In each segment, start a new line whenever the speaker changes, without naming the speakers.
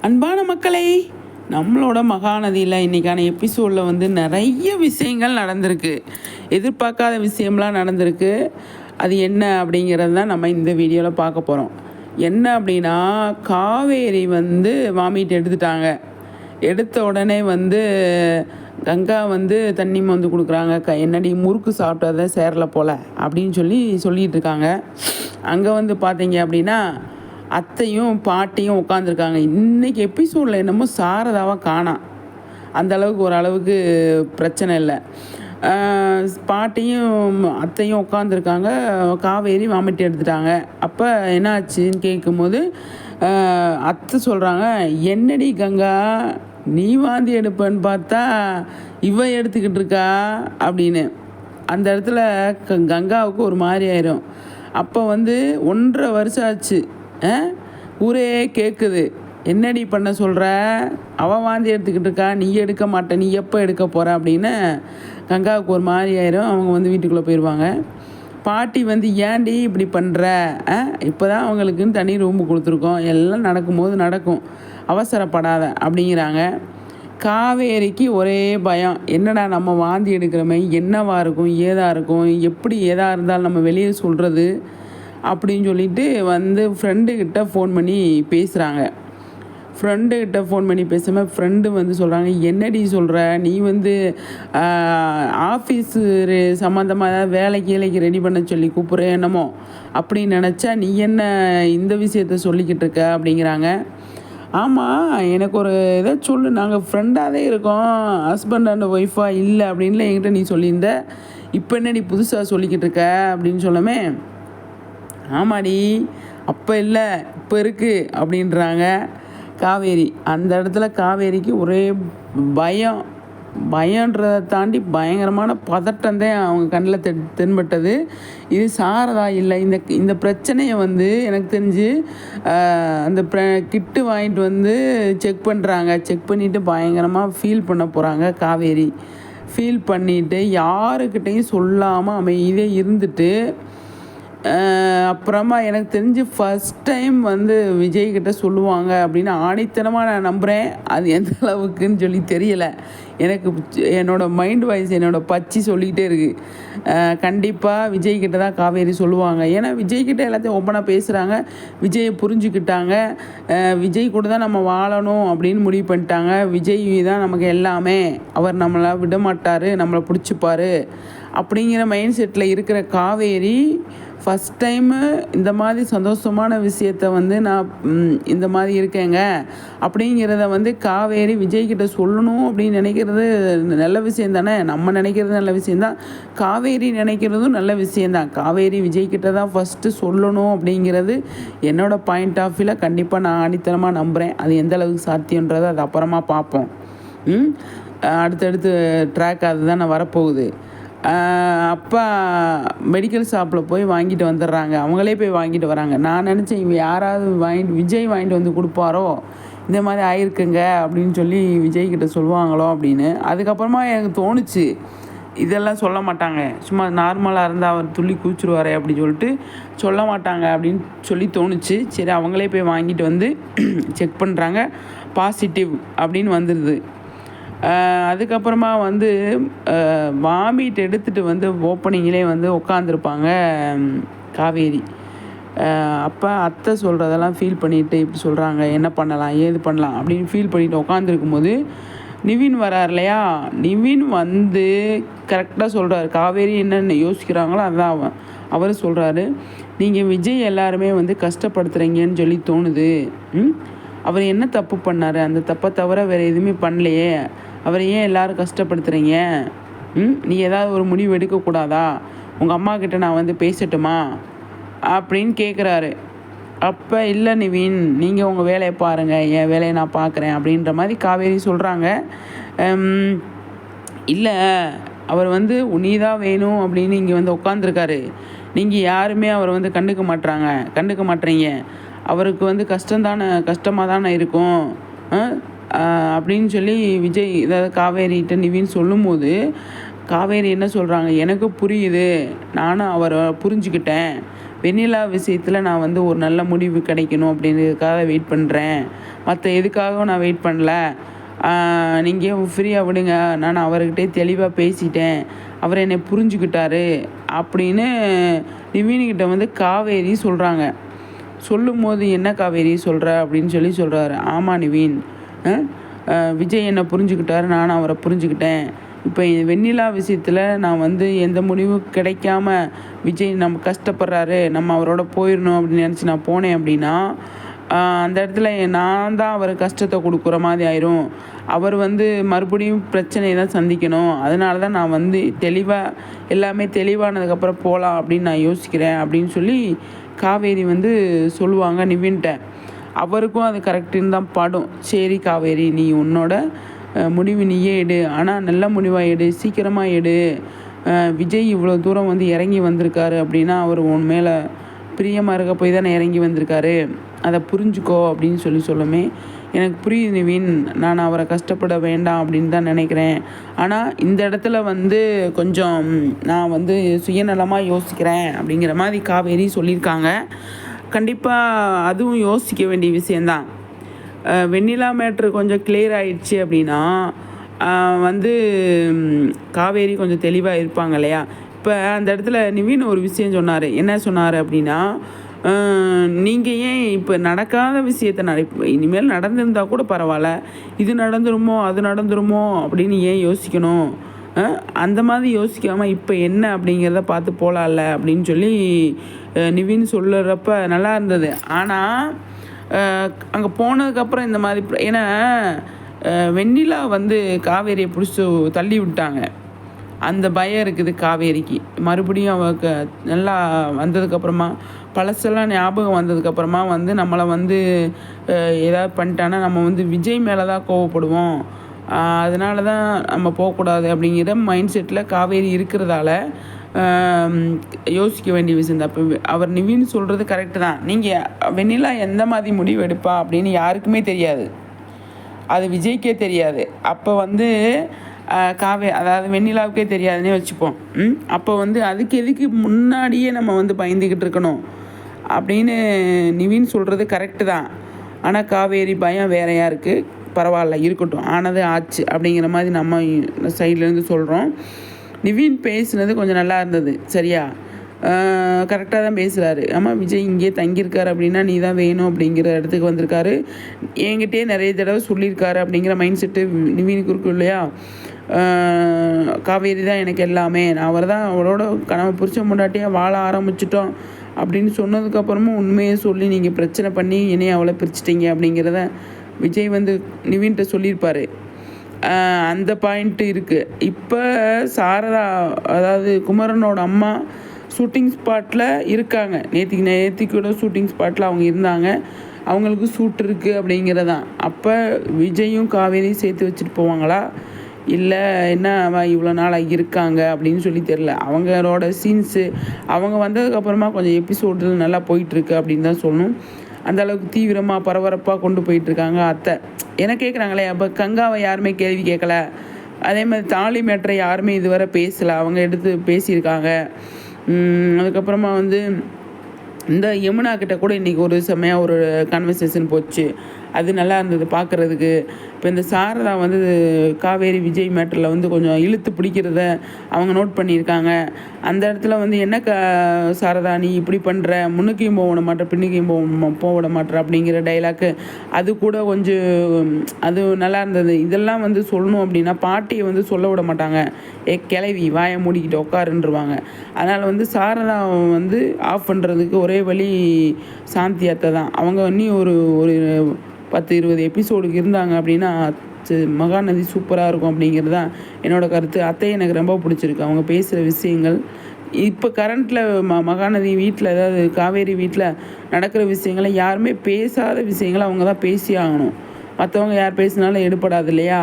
அன்பான மக்களே, நம்மளோட மகாநதியில் இன்றைக்கான எபிசோடில் வந்து நிறைய விஷயங்கள் நடந்திருக்கு. எதிர்பார்க்காத விஷயம்லாம் நடந்திருக்கு. அது என்ன அப்படிங்கிறது தான் நம்ம இந்த வீடியோவில் பார்க்க போகிறோம். என்ன அப்படின்னா, காவேரி வந்து வாமிட் எடுத்துட்டாங்க. எடுத்த உடனே வந்து கங்கா வந்து தண்ணி மொந்து கொடுக்குறாங்க. என்னடி முறுக்கு சாப்பிட்டதை சேரல போல் அப்படின்னு சொல்லிகிட்டு இருக்காங்க. அங்கே வந்து பார்த்தீங்க அப்படின்னா அத்தையும் பாட்டியும் உட்காந்துருக்காங்க. இன்றைக்கி எபிசோடில் என்னமோ சாரதாவாக காணாம். அந்தளவுக்கு ஓரளவுக்கு பிரச்சனை இல்லை. பாட்டியும் அத்தையும் உட்காந்துருக்காங்க. காவேரி வாமிட் எடுத்துட்டாங்க. அப்போ என்ன ஆச்சுன்னு கேட்கும்போது அத்தை சொல்கிறாங்க, என்னடி கங்கா நீ வாந்தி எடுப்பேன்னு பார்த்தா இவ எடுத்துக்கிட்டு இருக்கா அப்படின்னு. அந்த இடத்துல கங்காவுக்கு ஒரு மாதிரி ஆயிரும். அப்போ வந்து 1.5 வருஷம் ஆச்சு. ஊரே கேட்குது, என்னடி பண்ண சொல்கிற, அவள் வாந்தி எடுத்துக்கிட்டு இருக்கா, நீ எடுக்க மாட்ட, நீ எப்போ எடுக்க போகிற அப்படின்னு கங்காவுக்கு ஒரு மாதிரி ஆயிரும். அவங்க வந்து வீட்டுக்குள்ளே போயிடுவாங்க. பாட்டி வந்து ஏன்டி இப்படி பண்ணுற, இப்போ தான் அவங்களுக்குன்னு தனி ரூம்பு கொடுத்துருக்கோம், எல்லாம் நடக்கும்போது நடக்கும், அவசரப்படாத அப்படிங்கிறாங்க. காவேரிக்கு ஒரே பயம், என்னடா நம்ம வாந்தி எடுக்கிறோமே, என்னவாக இருக்கும், ஏதாக இருக்கும், எப்படி ஏதாக இருந்தாலும் நம்ம வெளியே சொல்கிறது அப்படின்னு சொல்லிட்டு வந்து ஃப்ரெண்டுக்கிட்ட ஃபோன் பண்ணி பேசுகிறாங்க. ஃப்ரெண்டுக்கிட்ட ஃபோன் பண்ணி பேசாமல் ஃப்ரெண்டு வந்து சொல்கிறாங்க, என்னடி சொல்கிற, நீ வந்து ஆஃபீஸு சம்மந்தமாக ஏதாவது வேலைக்கு ரெடி பண்ண சொல்லி கூப்பிட்ற என்னமோ அப்படின்னு நினச்சா நீ என்ன இந்த விஷயத்த சொல்லிக்கிட்டு இருக்க அப்படிங்கிறாங்க. ஆமாம், எனக்கு ஒரு இதை சொல்லு, நாங்கள் ஃப்ரெண்டாகவே இருக்கோம், ஹஸ்பண்ட் அண்ட் ஒய்ஃபாக இல்லை அப்படின்ல என்கிட்ட நீ சொல்லியிருந்த, இப்போ என்ன நீ புதுசாக சொல்லிக்கிட்டு இருக்க அப்படின்னு சொல்லமே. ஆமாடி, அப்போ இல்லை இப்போ இருக்குது அப்படின்றாங்க காவேரி. அந்த இடத்துல காவேரிக்கு ஒரே பயன்றதை தாண்டி பயங்கரமான பதட்டம்தான் அவங்க கண்ணில் தென்பட்டது. இது சாரதா இல்லை, இந்த பிரச்சனையை வந்து எனக்கு தெரிஞ்சு அந்த கிட்டு வாங்கிட்டு வந்து செக் பண்ணுறாங்க. செக் பண்ணிவிட்டு பயங்கரமாக ஃபீல் பண்ண போகிறாங்க காவேரி. ஃபீல் பண்ணிவிட்டு யாருக்கிட்டையும் சொல்லாமல் அமைதியாக இருந்துட்டு, அப்புறமா எனக்கு தெரிஞ்சு ஃபஸ்ட் டைம் வந்து விஜய்கிட்ட சொல்லுவாங்க அப்படின்னு ஆணித்தனமாக நான் நம்புகிறேன். அது எந்த அளவுக்குன்னு சொல்லி தெரியலை எனக்கு. என்னோடய மைண்ட் வாய்ஸ் என்னோடய பச்சி சொல்லிக்கிட்டே இருக்குது. கண்டிப்பாக விஜய்கிட்ட தான் காவேரி சொல்லுவாங்க. ஏன்னா விஜய்கிட்ட எல்லாத்தையும் ஓப்பனாக பேசுகிறாங்க, விஜயை புரிஞ்சுக்கிட்டாங்க, விஜய் கூட தான் நம்ம வாழணும் அப்படின்னு முடிவு பண்ணிட்டாங்க. விஜய் தான் நமக்கு எல்லாமே, அவர் நம்மளை விட மாட்டார், நம்மளை பிடிச்சிப்பார் அப்படிங்கிற மைண்ட் செட்டில் இருக்கிற காவேரி ஃபஸ்ட் டைமு இந்த மாதிரி சந்தோஷமான விஷயத்த வந்து நான் இந்த மாதிரி இருக்கேங்க அப்படிங்கிறத வந்து காவேரி விஜய்கிட்ட சொல்லணும் அப்படின்னு நினைக்கிறது நல்ல விஷயம் தானே. நம்ம நினைக்கிறது நல்ல விஷயந்தான், காவேரி நினைக்கிறதும் நல்ல விஷயந்தான். காவேரி விஜய்கிட்ட தான் ஃபஸ்ட்டு சொல்லணும் அப்படிங்கிறது என்னோடய பாயிண்ட் ஆஃப் வியூவில் கண்டிப்பாக நான் ஆணித்தனமாக நம்புகிறேன். அது எந்த அளவுக்கு சாத்தியன்றதை அது அப்புறமா பார்ப்போம். அடுத்தடுத்து ட்ராக் அதுதான் நான் வரப்போகுது. அப்பா மெடிக்கல் ஷாப்பில் போய் வாங்கிட்டு வந்துடுறாங்க. அவங்களே போய் வாங்கிட்டு வராங்க. நான் நினச்சேன் இவங்க யாராவது விஜய் வாங்கிட்டு வந்து கொடுப்பாரோ, இந்த மாதிரி ஆயிருக்குங்க அப்படின்னு சொல்லி விஜய்கிட்ட சொல்லுவாங்களோ அப்படின்னு. அதுக்கப்புறமா எனக்கு தோணுச்சு, இதெல்லாம் சொல்ல மாட்டாங்க, சும்மா நார்மலாக இருந்தால் அவர் துள்ளி குதிச்சுருவாரே அப்படி சொல்லிட்டு சொல்ல மாட்டாங்க அப்படின்னு சொல்லி தோணுச்சு. சரி, அவங்களே போய் வாங்கிட்டு வந்து செக் பண்ணுறாங்க, பாசிட்டிவ் அப்படின்னு வந்துடுது. அதுக்கப்புறமா வந்து வாமிட் எடுத்துகிட்டு வந்து ஓப்பனிங்கிலே வந்து உட்காந்துருப்பாங்க காவேரி. அப்போ அத்தை சொல்கிறதெல்லாம் ஃபீல் பண்ணிவிட்டு இப்படி சொல்கிறாங்க, என்ன பண்ணலாம் ஏது பண்ணலாம் அப்படின்னு ஃபீல் பண்ணிவிட்டு உட்காந்துருக்கும்போது நிவின் வரார் இல்லையா. நிவின் வந்து கரெக்டாக சொல்கிறார், காவேரி என்னென்ன யோசிக்கிறாங்களோ அதான் அவர் சொல்கிறாரு, நீங்கள் விஜய் எல்லாருமே வந்து கஷ்டப்படுத்துகிறீங்கன்னு சொல்லி தோணுது. அவர் என்ன தப்பு பண்ணார், அந்த தப்பை தவிர வேறு எதுவுமே பண்ணலையே, அவரை ஏன் எல்லோரும் கஷ்டப்படுத்துகிறீங்க, நீ ஏதாவது ஒரு முடிவு எடுக்கக்கூடாதா, உங்கள் அம்மாக்கிட்ட நான் வந்து பேசட்டுமா அப்படின்னு கேட்குறாரு. அப்போ இல்லை நிவின், நீங்கள் உங்கள் வேலையை பாருங்கள், என் வேலையை நான் பார்க்குறேன் அப்படின்ற மாதிரி காவேரி சொல்கிறாங்க. இல்லை, அவர் வந்து நீ தான் வேணும் அப்படின்னு இங்கே வந்து உட்காந்துருக்காரு, நீங்கள் யாருமே அவரை வந்து கண்டுக்க மாட்டீங்க, அவருக்கு வந்து கஷ்டமாக தானே இருக்கும் அப்படின்னு சொல்லி விஜய் ஏதாவது காவேரிகிட்ட நிவின் சொல்லும்போது காவேரி என்ன சொல்கிறாங்க, எனக்கு புரியுது, நானும் அவரை புரிஞ்சுக்கிட்டேன், வெண்ணிலா விஷயத்தில் நான் வந்து ஒரு நல்ல முடிவு கிடைக்கணும் அப்படின்றதுக்காக வெயிட் பண்ணுறேன். மற்ற எதுக்காகவும் நான் வெயிட் பண்ணல. நீங்கள் ஃப்ரீயாக விடுங்க. நான் அவர்கிட்டே தெளிவாக பேசிட்டேன். அவர் என்னை புரிஞ்சுக்கிட்டாரு அப்படின்னு நிவின்கிட்ட வந்து காவேரி சொல்கிறாங்க. சொல்லும்போது என்ன காவேரி சொல்கிற அப்படின்னு சொல்கிறாரு. ஆமாம் நிவின், விஜய் என்னை புரிஞ்சுக்கிட்டாரு, நானும் அவரை புரிஞ்சுக்கிட்டேன். இப்போ வெண்ணிலா விஷயத்தில் நான் வந்து எந்த முடிவும் கிடைக்காம விஜய் நம்ம கஷ்டப்படுறாரு, நம்ம அவரோட போயிடணும் அப்படின்னு நினச்சி நான் போனேன் அப்படின்னா அந்த இடத்துல நான் தான் அவர் கஷ்டத்தை கொடுக்குற மாதிரி ஆயிரும். அவர் வந்து மறுபடியும் பிரச்சனையை தான் சந்திக்கணும். அதனால தான் நான் வந்து தெளிவாக எல்லாமே தெளிவானதுக்கப்புறம் போகலாம் அப்படின்னு நான் யோசிக்கிறேன் அப்படின்னு சொல்லி காவேரி வந்து சொல்லுவாங்க நிவின்ட்ட. அவருக்கும் அது கரெக்டுன்னு தான் படும். சரி காவேரி, நீ உன்னோட முடிவு நீயே எடு, ஆனால் நல்ல முடிவாக எடு, சீக்கிரமாக எடு. விஜய் இவ்வளோ தூரம் வந்து இறங்கி வந்திருக்காரு அப்படின்னா அவர் உன் மேலே பிரியமாக இருக்க போய் தானே இறங்கி வந்திருக்காரு, அதை புரிஞ்சுக்கோ அப்படின்னு சொல்லுமே. எனக்கு புரியுது நிவின், நான் அவரை கஷ்டப்பட வேண்டாம் அப்படின்னு தான் நினைக்கிறேன். ஆனால் இந்த இடத்துல வந்து கொஞ்சம் நான் வந்து சுயநலமாக யோசிக்கிறேன் அப்படிங்கிற மாதிரி காவேரி சொல்லியிருக்காங்க. கண்டிப்பாக அதுவும் யோசிக்க வேண்டிய விஷயந்தான். வெண்ணிலா மேட்ரு கொஞ்சம் கிளியர் ஆயிடுச்சு அப்படின்னா வந்து காவேரி கொஞ்சம் தெளிவாக இருப்பாங்க இல்லையா. இப்போ அந்த இடத்துல நிவின் ஒரு விஷயம் சொன்னார். என்ன சொன்னார் அப்படின்னா, நீங்கள் ஏன் இப்போ நடக்காத விஷயத்தை இனிமேல் நடந்திருந்தால் கூட பரவாயில்ல, இது நடந்துருமோ அது நடந்துருமோ அப்படின்னு ஏன் யோசிக்கணும்? அந்த மாதிரி யோசிக்காமல் இப்போ என்ன அப்படிங்கிறத பார்த்து போகலாம்ல அப்படின்னு சொல்லி நிவின் சொல்லுறப்ப நல்லா இருந்தது. ஆனால் அங்கே போனதுக்கப்புறம் இந்த மாதிரி ஏன்னா வெண்ணிலா வந்து காவேரியை பிடிச்சி தள்ளி விட்டாங்க. அந்த பயம் இருக்குது காவேரிக்கு. மறுபடியும் அவளுக்கு நல்லா வந்ததுக்கப்புறமா பழசெல்லாம் ஞாபகம் வந்ததுக்கப்புறமா வந்து நம்மளை வந்து ஏதாவது பண்ணிட்டான்னா நம்ம வந்து விஜய் மேலே தான் கோவப்படுவோம். அதனால தான் நம்ம போகக்கூடாது அப்படிங்கிற மைண்ட் செட்டில் காவேரி இருக்கிறதால யோசிக்க வேண்டிய விஷயம் தான். இப்போ அவர் நிவின் சொல்கிறது கரெக்டு தான். நீங்கள் வெண்ணிலா எந்த மாதிரி முடிவு எடுப்பா அப்படின்னு யாருக்குமே தெரியாது, அது விஜய்க்கே தெரியாது. அப்போ வந்து அதாவது வெண்ணிலாவுக்கே தெரியாதுன்னே வச்சுப்போம். அப்போ வந்து அதுக்கு எதுக்கு முன்னாடியே நம்ம வந்து பயந்துக்கிட்டு இருக்கணும் அப்படின்னு நிவின் சொல்கிறது கரெக்டு தான். ஆனால் காவேரி பயம் வேறையாக இருக்குது. பரவாயில்ல இருக்கட்டும், ஆனது ஆச்சு அப்படிங்கிற மாதிரி நம்ம சைட்லேருந்து சொல்கிறோம். நிவின் பேசுனது கொஞ்சம் நல்லா இருந்தது. சரியா, கரெக்டாக தான் பேசுகிறாரு. ஆமாம், விஜய் இங்கே தங்கியிருக்காரு அப்படின்னா நீ தான் வேணும் அப்படிங்கிற இடத்துக்கு வந்திருக்காரு. என்கிட்டே நிறைய தடவை சொல்லியிருக்காரு அப்படிங்கிற மைண்ட் செட்டு நிவினுக்கு இருக்கும் இல்லையா. காவேரி தான் எனக்கு எல்லாமே, நான் அவர் தான் அவரோட கனவு புரிச்ச முன்னாட்டியாக வாழ ஆரம்பிச்சிட்டோம் அப்படின்னு சொன்னதுக்கப்புறமும் உண்மையை சொல்லி நீங்கள் பிரச்சனை பண்ணி என்னையை அவளை பிரிச்சிட்டிங்க அப்படிங்கிறத விஜய் வந்து நிவின்கிட்ட சொல்லியிருப்பார். அந்த பாயிண்ட்டு இருக்குது. இப்போ சாரதா, அதாவது குமரனோட அம்மா ஷூட்டிங் ஸ்பாட்டில் இருக்காங்க. நேற்றுக்கூட ஷூட்டிங் ஸ்பாட்டில் அவங்க இருந்தாங்க. அவங்களுக்கு ஷூட் இருக்குது அப்படிங்கிறதான். அப்போ விஜயும் காவேரியும் சேர்த்து வச்சுட்டு போவாங்களா, இல்லை என்ன இவ்வளோ நாளாக இருக்காங்க அப்படின்னு சொல்லி தெரில. அவங்களோட சீன்ஸு அவங்க வந்ததுக்கப்புறமா கொஞ்சம் எபிசோடில் நல்லா போயிட்டுருக்கு அப்படின்னு தான் சொல்லணும். அந்தளவுக்கு தீவிரமாக பரபரப்பாக கொண்டு போயிட்டுருக்காங்க அத்தை. என்ன கேட்குறாங்களே, அப்போ கங்காவை யாருமே கேள்வி கேட்கல. அதே மாதிரி தாலி மேட்டரை யாருமே இதுவரை பேசலை, அவங்க எடுத்து பேசியிருக்காங்க. அதுக்கப்புறமா வந்து இந்த யமுனா கிட்ட கூட இன்றைக்கி ஒரு செம்மையாக ஒரு கான்வர்சேஷன் போச்சு. அது நல்லா இருந்தது பார்க்குறதுக்கு. இப்போ இந்த சாரதா வந்து காவேரி விஜய் மேட்டரில் வந்து கொஞ்சம் இழுத்து பிடிக்கிறத அவங்க நோட் பண்ணியிருக்காங்க. அந்த இடத்துல வந்து என்ன சாரதா நீ இப்படி பண்ணுற, முன்னுக்கையும் போக விட மாட்டேற, பின்னுக்கையும் போக விட மாட்டேற அப்படிங்கிற டைலாக்கு அது கூட கொஞ்சம் அது நல்லா இருந்தது. இதெல்லாம் வந்து சொல்லணும் அப்படின்னா பாட்டியை வந்து சொல்ல விட மாட்டாங்க. கிளவி வாயை மூடிக்கிட்டு உட்காருன்றுவாங்க. அதனால் வந்து சாரதா வந்து ஆஃப் பண்ணுறதுக்கு ஒரே வழி சாந்தி அத்தை தான். அவங்க இன்னும் ஒரு 10-20 எபிசோடுக்கு இருந்தாங்க அப்படின்னா மகாநதி சூப்பராக இருக்கும் அப்படிங்கிறது தான் என்னோடய கருத்து. அத்தை எனக்கு ரொம்ப பிடிச்சிருக்கு. அவங்க பேசுகிற விஷயங்கள் இப்போ கரண்ட்டில் மகாநதி வீட்டில், அதாவது காவேரி வீட்டில் நடக்கிற விஷயங்களை யாருமே பேசாத விஷயங்களை அவங்க தான் பேசி ஆகணும். மற்றவங்க யார் பேசினாலும் எடுப்படாது இல்லையா.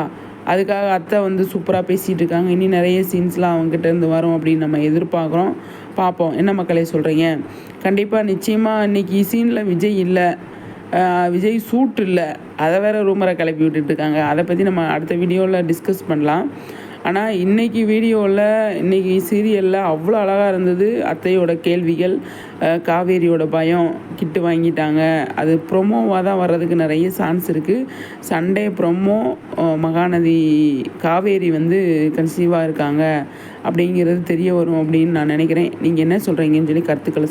அதுக்காக அத்தை வந்து சூப்பராக பேசிகிட்டு இருக்காங்க. இன்னும் நிறைய சீன்ஸ்லாம் அவங்ககிட்டேருந்து வரும் அப்படின்னு நம்ம எதிர்பார்க்குறோம். பார்ப்போம் என்ன மக்களே சொல்கிறீங்க. கண்டிப்பாக நிச்சயமாக இன்றைக்கி சீனில் விஜய் இல்லை, விஜய் சூட் இல்லை, அதை வேறு ரூமரை கிளப்பி விட்டுட்டுருக்காங்க. அதை பற்றி நம்ம அடுத்த வீடியோவில் டிஸ்கஸ் பண்ணலாம். ஆனால் இன்றைக்கி வீடியோவில் இன்றைக்கி சீரியலில் அவ்வளோ அழகாக இருந்தது. அத்தையோட கேள்விகள், காவேரியோட பயம், கிட்டு வாங்கிட்டாங்க, அது ப்ரொமோவாக தான் வர்றதுக்கு நிறைய சான்ஸ் இருக்குது. சண்டே ப்ரொமோ மகாநதி காவேரி வந்து கன்சீவாக இருக்காங்க அப்படிங்கிறது தெரிய வரும் அப்படின்னு நான் நினைக்கிறேன். நீங்கள் என்ன சொல்கிறீங்கன்னு சொல்லி கருத்துக்களை